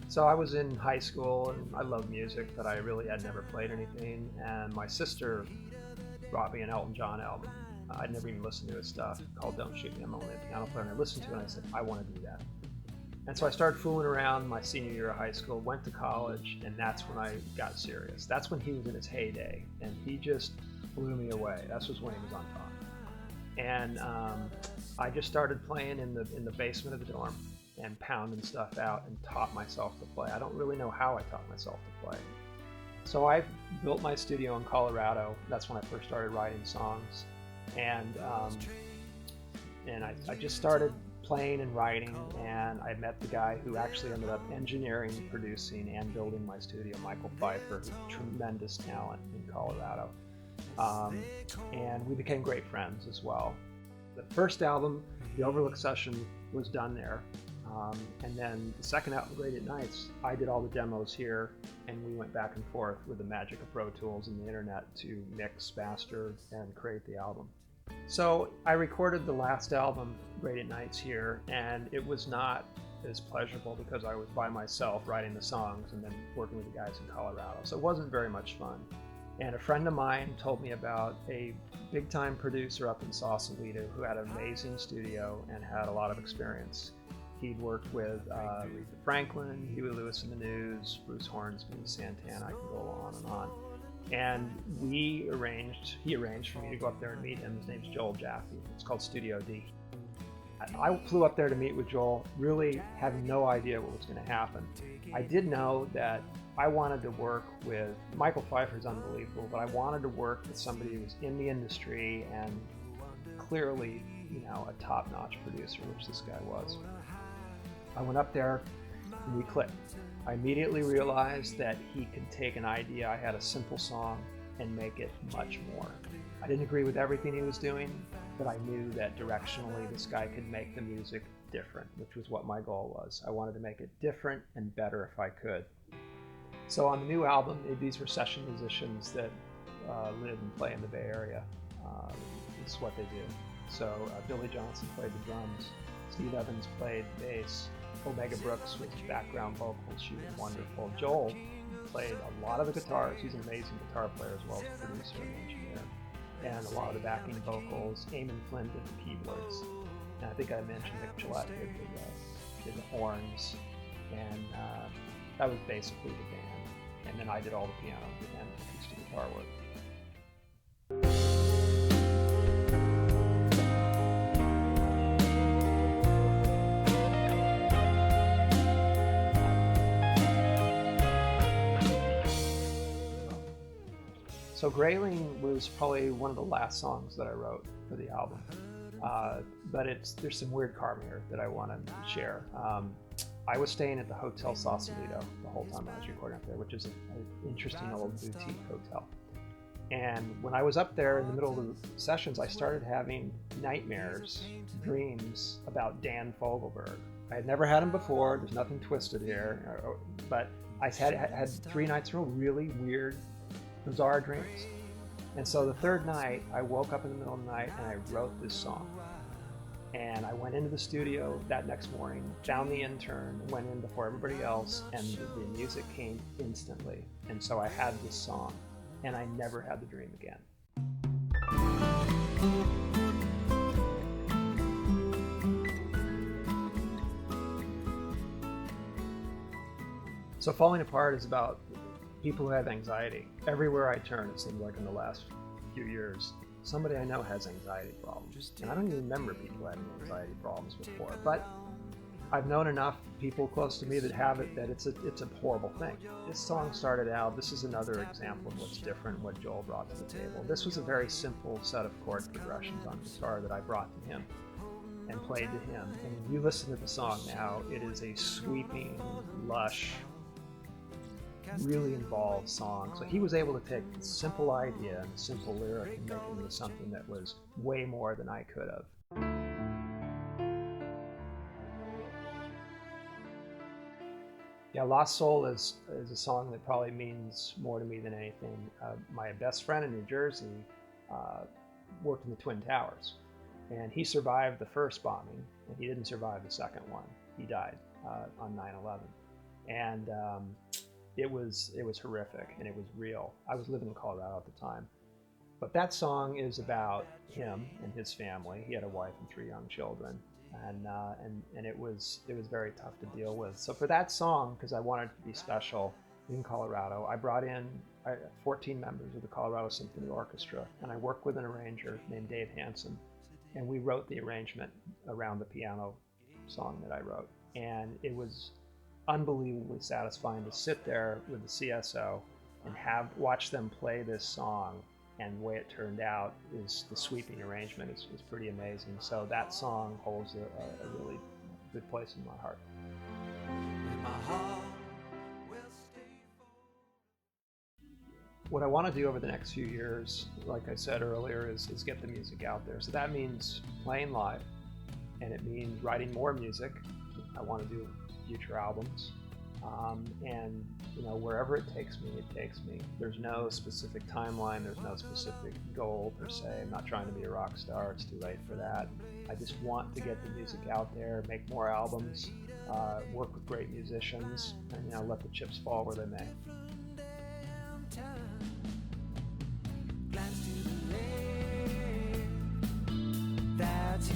So I was in high school and I loved music, but I really had never played anything. And my sister brought me an Elton John album. I'd never even listened to his stuff, called Don't Shoot Me, I'm Only a Piano Player. And I listened to it and I said, I want to do that. And so I started fooling around my senior year of high school, went to college, and that's when I got serious. That's when he was in his heyday, and he just blew me away. This was when he was on top. And I just started playing in the basement of the dorm and pounding stuff out and taught myself to play. I don't really know how I taught myself to play. So I built my studio in Colorado. That's when I first started writing songs. And I just started playing and writing, and I met the guy who actually ended up engineering, producing, and building my studio, Michael Pfeiffer, who's a tremendous talent in Colorado. And we became great friends as well. The first album, The Overlook Session, was done there. And then the second album, Great at Nights, I did all the demos here, and we went back and forth with the magic of Pro Tools and the internet to mix, master, and create the album. So I recorded the last album, Great at Nights, here, and it was not as pleasurable because I was by myself writing the songs and then working with the guys in Colorado. So it wasn't very much fun. And a friend of mine told me about a big-time producer up in Sausalito who had an amazing studio and had a lot of experience. He'd worked with Aretha Franklin, Huey Lewis and the News, Bruce Hornsby, Santana, I can go on and on. And he arranged for me to go up there and meet him. His name's Joel Jaffe. It's called Studio D. I flew up there to meet with Joel, really having no idea what was going to happen. I did know that I wanted to work with, Michael Pfeiffer's unbelievable, but I wanted to work with somebody who was in the industry and clearly, a top-notch producer, which this guy was. I went up there and we clicked. I immediately realized that he could take an idea. I had a simple song and make it much more. I didn't agree with everything he was doing, but I knew that directionally this guy could make the music different, which was what my goal was. I wanted to make it different and better if I could. So on the new album, these were session musicians that live and play in the Bay Area. This is what they do. So Billy Johnson played the drums, Steve Evans played bass, Omega Brooks with background vocals, she was wonderful. Joel played a lot of the guitars, he's an amazing guitar player as well as a producer and engineer, and a lot of the backing vocals. Eamon Flynn did the keyboards, and I think I mentioned Nick Gillette did the horns, and that was basically the band. And then I did all the piano and acoustic guitar work. So Grayling was probably one of the last songs that I wrote for the album, but there's some weird karma here that I want to share. I was staying at the Hotel Sausalito the whole time I was recording up there, which is an interesting old boutique hotel. And when I was up there in the middle of the sessions, I started having nightmares, dreams about Dan Fogelberg. I had never had him before, there's nothing twisted here, but I had 3 nights in a row really weird, bizarre dreams. And so the third night, I woke up in the middle of the night and I wrote this song. And I went into the studio that next morning, found the intern, went in before everybody else, and the music came instantly. And so I had this song, and I never had the dream again. So Falling Apart is about people who have anxiety. Everywhere I turn, it seems like in the last few years, somebody I know has anxiety problems. And I don't even remember people having anxiety problems before, but I've known enough people close to me that have it that it's a horrible thing. This song started out, this is another example of what's different, what Joel brought to the table. This was a very simple set of chord progressions on guitar that I brought to him and played to him. And when you listen to the song now, it is a sweeping, lush, really involved song. So he was able to take a simple idea and a simple lyric and make it into something that was way more than I could have. Yeah, Lost Soul is a song that probably means more to me than anything. My best friend in New Jersey worked in the Twin Towers, and he survived the first bombing, and he didn't survive the second one. He died on 9/11. and it was horrific, and it was real. I was living in Colorado at the time, but that song is about him and his family. He had a wife and 3 young children, and it was very tough to deal with. So for that song, because I wanted it to be special in Colorado, I brought in 14 members of the Colorado Symphony Orchestra, and I worked with an arranger named Dave Hansen, and we wrote the arrangement around the piano song that I wrote. And it was unbelievably satisfying to sit there with the CSO and watch them play this song, and the way it turned out is the sweeping arrangement is pretty amazing. So that song holds a really good place in my heart. What I want to do over the next few years, like I said earlier, is get the music out there. So that means playing live, and it means writing more music. I want to do future albums, and wherever it takes me, it takes me. There's no specific timeline. There's no specific goal per se. I'm not trying to be a rock star. It's too late for that. I just want to get the music out there, make more albums, work with great musicians, and let the chips fall where they may. Glance to the left, that's